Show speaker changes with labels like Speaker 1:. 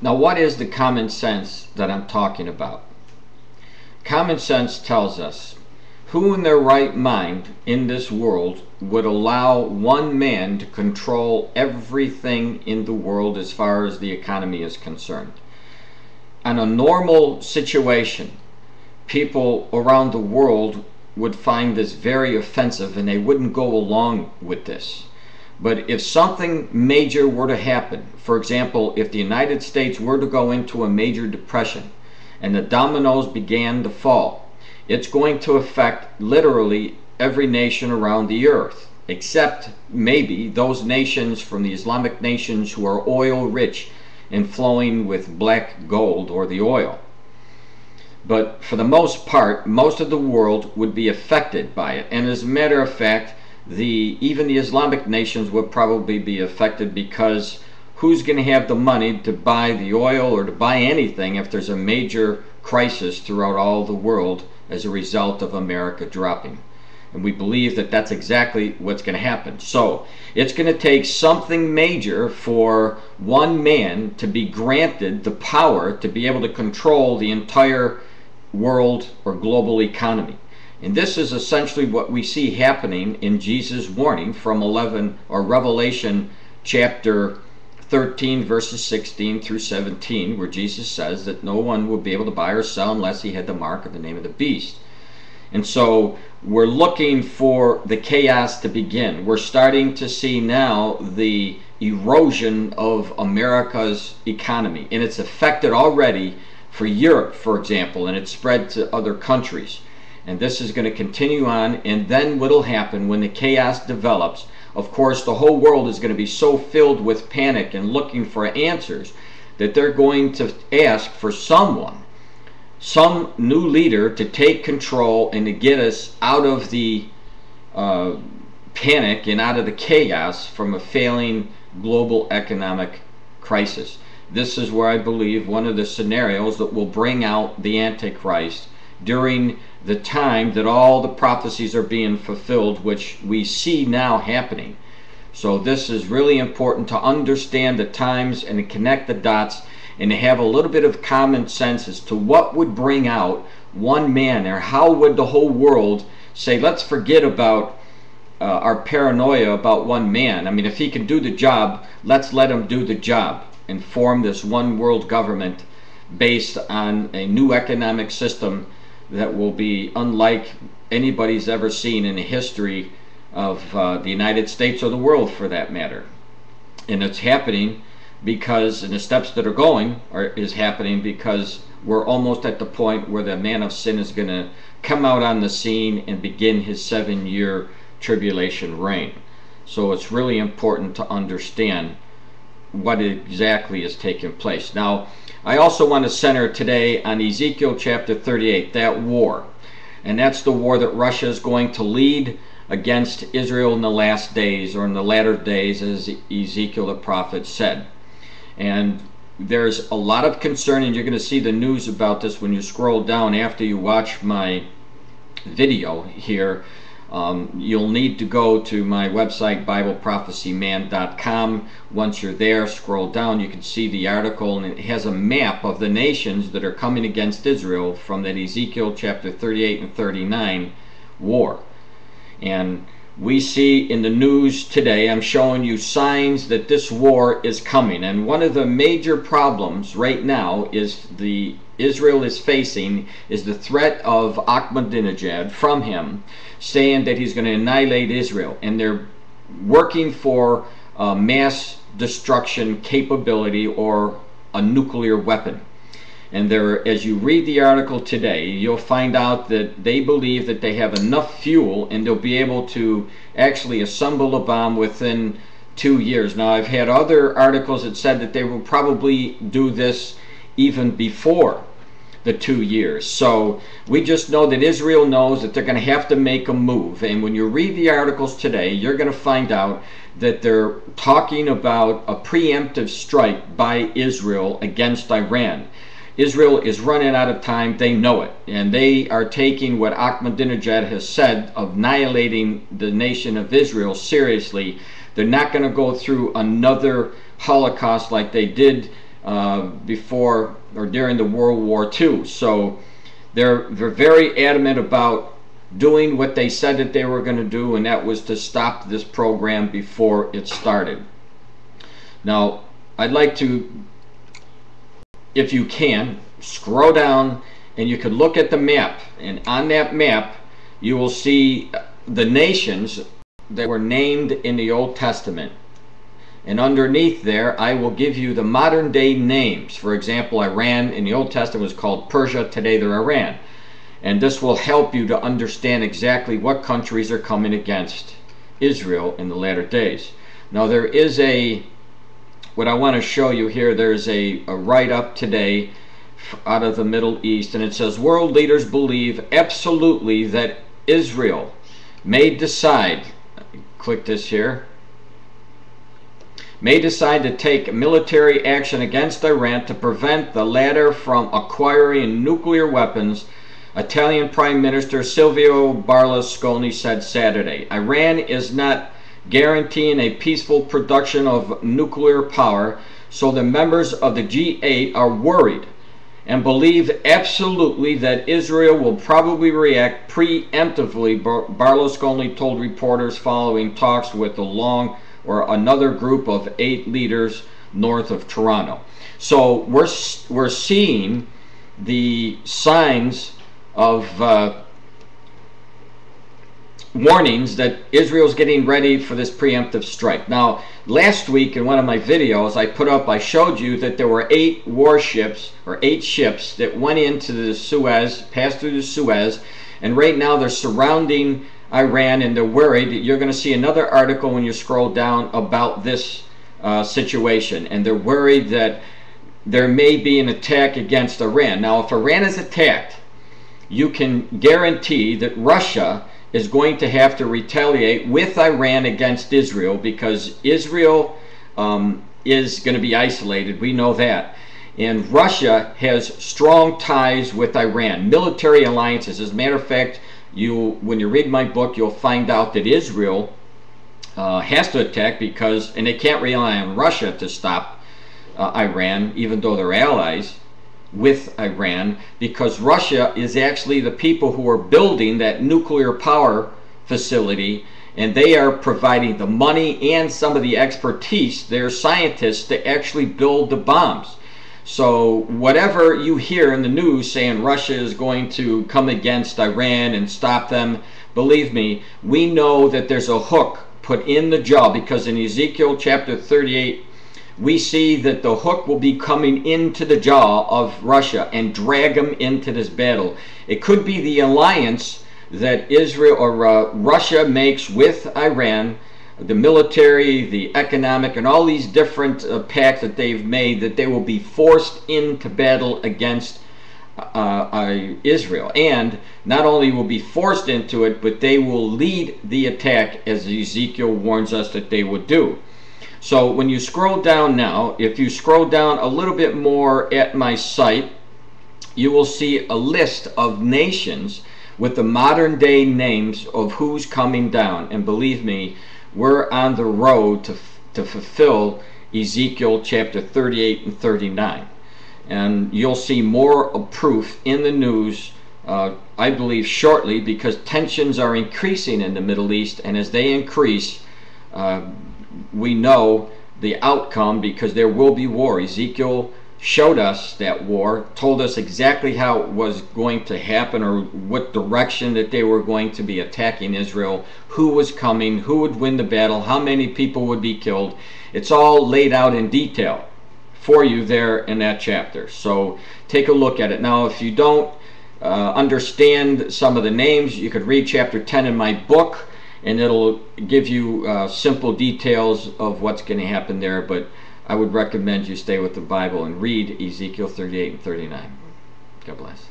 Speaker 1: Now, what is the common sense that I'm talking about? Common sense tells us, who in their right mind in this world would allow one man to control everything in the world as far as the economy is concerned? On a normal situation, people around the world would find this very offensive and they wouldn't go along with this. But if something major were to happen, for example, if the United States were to go into a major depression and the dominoes began to fall, it's going to affect literally every nation around the earth, except maybe those nations from the Islamic nations who are oil rich and flowing with black gold or the oil. But for the most part, most of the world would be affected by it. And as a matter of fact, even the Islamic nations would probably be affected, because who's going to have the money to buy the oil or to buy anything if there's a major crisis throughout all the world as a result of America dropping? And we believe that that's exactly what's going to happen. So it's going to take something major for one man to be granted the power to be able to control the entire world or global economy. And this is essentially what we see happening in Jesus' warning from Revelation chapter 13 verses 16 through 17, where Jesus says that no one will be able to buy or sell unless he had the mark of the name of the beast. And so we're looking for the chaos to begin. We're starting to see now the erosion of America's economy, and it's affected already for Europe, for example, and it's spread to other countries. And this is going to continue on, and then what will happen when the chaos develops? Of course, the whole world is going to be so filled with panic and looking for answers that they're going to ask for some new leader to take control and to get us out of the panic and out of the chaos from a failing global economic crisis. This is where I believe one of the scenarios that will bring out the Antichrist during the time that all the prophecies are being fulfilled, which we see now happening. So this is really important to understand the times and to connect the dots and to have a little bit of common sense as to what would bring out one man, or how would the whole world say, let's forget about our paranoia about one man. I mean, if he can do the job, let's let him do the job and form this one world government based on a new economic system that will be unlike anybody's ever seen in the history of the United States or the world, for that matter. And it's happening because, and the steps that are going is happening because we're almost at the point where the man of sin is going to come out on the scene and begin his 7-year tribulation reign. So it's really important to understand what exactly is taking place. Now, I also want to center today on Ezekiel chapter 38, that war. And that's the war that Russia is going to lead against Israel in the last days, or in the latter days, as Ezekiel the prophet said. And there's a lot of concern, and you're going to see the news about this when you scroll down after you watch my video here. You'll need to go to my website, BibleProphecyMan.com. Once you're there, scroll down, you can see the article, and it has a map of the nations that are coming against Israel from that Ezekiel chapter 38 and 39 war. And we see in the news today, I'm showing you signs that this war is coming. And one of the major problems right now is Israel is facing is the threat of Ahmadinejad from him, saying that he's going to annihilate Israel. And they're working for mass destruction capability or a nuclear weapon. And as you read the article today, you'll find out that they believe that they have enough fuel and they'll be able to actually assemble a bomb within 2 years. Now, I've had other articles that said that they will probably do this even before the 2 years. So we just know that Israel knows that they're going to have to make a move. And when you read the articles today, you're going to find out that they're talking about a preemptive strike by Israel against Iran. Israel is running out of time. They know it. And they are taking what Ahmadinejad has said of annihilating the nation of Israel seriously. They're not going to go through another Holocaust like they did before or during the World War II. So they're very adamant about doing what they said that they were going to do, and that was to stop this program before it started. Now, I'd like to, if you can, scroll down and you could look at the map, and on that map you will see the nations that were named in the Old Testament. And underneath there, I will give you the modern day names. For example, Iran in the Old Testament was called Persia, today they're Iran. And this will help you to understand exactly what countries are coming against Israel in the latter days. Now there is what I want to show you here, there's a write-up today out of the Middle East, and it says, world leaders believe absolutely that Israel may decide, click this here, may decide to take military action against Iran to prevent the latter from acquiring nuclear weapons, Italian Prime Minister Silvio Berlusconi said Saturday. Iran is not guaranteeing a peaceful production of nuclear power, so the members of the G8 are worried and believe absolutely that Israel will probably react preemptively, Berlusconi told reporters following talks with another group of 8 leaders north of Toronto. So we're seeing the signs of warnings that Israel's getting ready for this preemptive strike. Now, last week in one of my videos I showed you that there were 8 warships, or 8 ships that went into the Suez, passed through the Suez, and right now they're surrounding Iran, and they're worried. You're going to see another article when you scroll down about this situation, and they're worried that there may be an attack against Iran. Now, if Iran is attacked, you can guarantee that Russia is going to have to retaliate with Iran against Israel, because Israel is going to be isolated. We know that. And Russia has strong ties with Iran, military alliances. As a matter of fact, when you read my book, you'll find out that Israel has to attack and they can't rely on Russia to stop Iran, even though they're allies with Iran, because Russia is actually the people who are building that nuclear power facility, and they are providing the money and some of the expertise, their scientists, to actually build the bombs. So whatever you hear in the news saying Russia is going to come against Iran and stop them, believe me, we know that there's a hook put in the jaw, because in Ezekiel chapter 38 we see that the hook will be coming into the jaw of Russia and drag them into this battle. It could be the alliance that Israel or Russia makes with Iran, the military, the economic, and all these different pacts that they've made, that they will be forced into battle against Israel. And not only will be forced into it, but they will lead the attack, as Ezekiel warns us that they would do. So when you scroll down now, if you scroll down a little bit more at my site, you will see a list of nations with the modern day names of who's coming down. And believe me, we're on the road to fulfill Ezekiel chapter 38 and 39. And you'll see more proof in the news, I believe, shortly, because tensions are increasing in the Middle East, and as they increase, we know the outcome, because there will be war. Ezekiel showed us that war, told us exactly how it was going to happen, or what direction that they were going to be attacking Israel, who was coming, who would win the battle, how many people would be killed. It's all laid out in detail for you there in that chapter. So take a look at it. Now, if you don't understand some of the names, you could read chapter 10 in my book, and it'll give you simple details of what's going to happen there. But I would recommend you stay with the Bible and read Ezekiel 38 and 39. God bless.